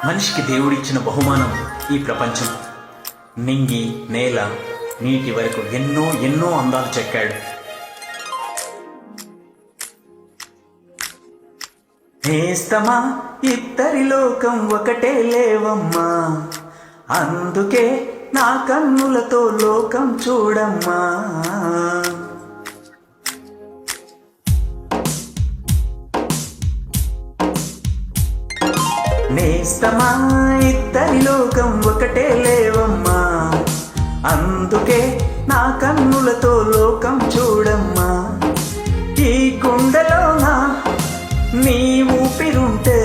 మనిషికి దేవుడిచ్చిన బహుమానం ఈ ప్రపంచం. నింగి, నేల, నీటి వరకు ఎన్నో ఎన్నో అందాలు చెక్కాడు. నేస్తమా ఇద్దరి లోకం ఒకటే లేవమ్మా, అందుకే నా కన్నులతో లోకం చూడమ్మా. నేస్తమా ఇద్దరి లోకం ఒకటే లేవమ్మా, అందుకే నా కన్నులతో లోకం చూడమ్మా. ఈ గుండెలోన నీ ఊపిరుంటే,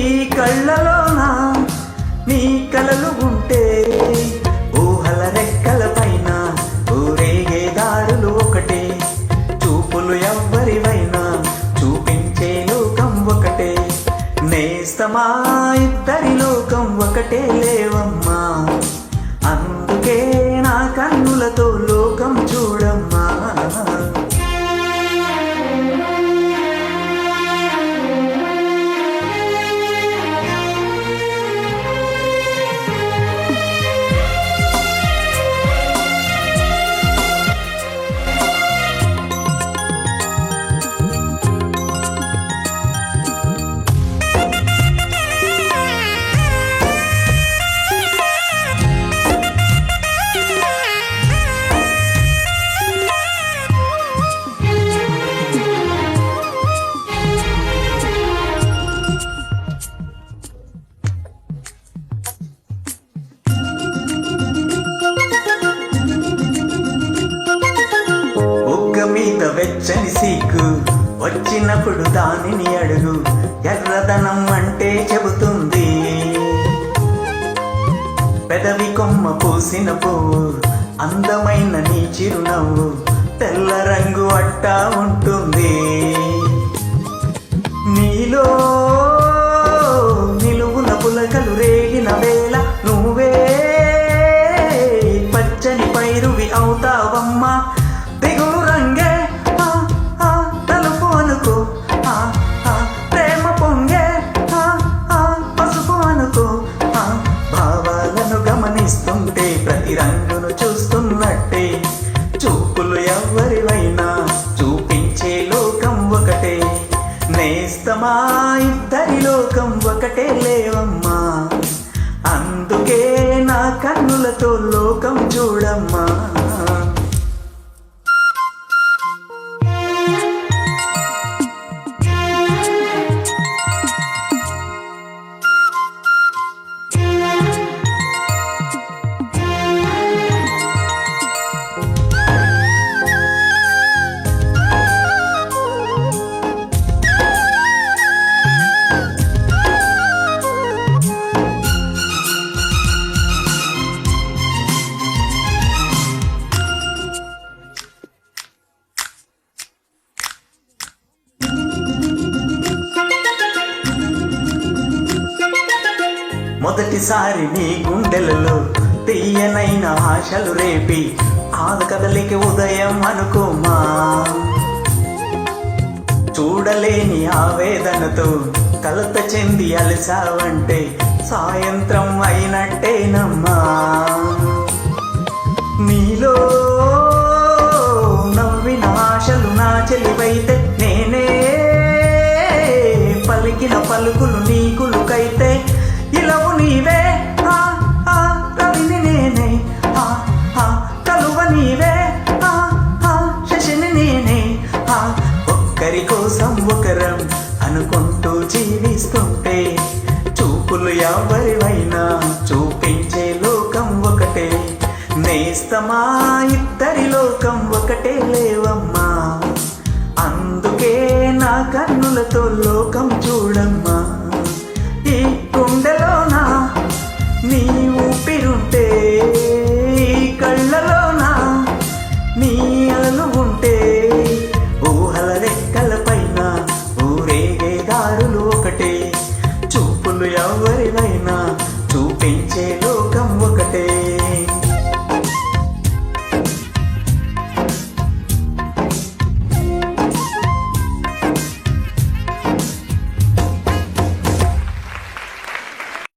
ఈ కళ్ళలోన నీ కలలు ఉంటే, ఊహల రెక్కల పైన ఊరేగే దారులు ఒకటే, చూపులు ఎవ్వరివైనా చూపించే లోకం ఒకటే. నేస్తమా ఇద్దరి లోకం ఒకటే లేవమ్మా, అందుకే నా కన్నులతో లోకం చూడమ్మా. మీద వెచ్చని సీకు వచ్చినప్పుడు దానిని అడుగు, ఎర్రదనం అంటే చెబుతుంది. పెదవి కొమ్మ పూసిన పువ్వు, అందమైన నీ చిరునవ్వు, తెల్ల రంగు అట్టా ఉంటుంది. నీలో నిలువున పులకలు రేగిన వేళ నువ్వే పచ్చని పైరువి అవుతావమ్మా. దిగులు రంగే తలుపు అనుకో, ప్రేమ పొంగే పసుపు అనుకో. భావాలను గమనిస్తుంటే ప్రతి రంగును చూస్తున్నట్టే, చూపులు ఎవరివైనా చూపించే లోకం ఒకటే. నేస్తమా ఇద్దరి లోకం ఒకటే లేవమ్మా, అందుకే నా కన్నులతో లోకం చూడమ్మా. మొదటిసారి నీ గుండెలలో తీయనైన ఆశలు రేపి, ఆది కదలికి ఉదయం అనుకోమా. చూడలేని ఆవేదనతో కలత చెంది అలసావంటే సాయంత్రం అయినట్టేనమ్మా. నీలో నవ్విన ఆశలు నా చెలివైతే, నేనే పలికిన పలుకులు నీకులుకైతే, ఇలవు నీవే రవిని నేనే, కలువ నీవే శశిని నేనే. ఒక్కరి కోసం ఒకరం అనుకుంటూ జీవిస్తుంటే, చూపులు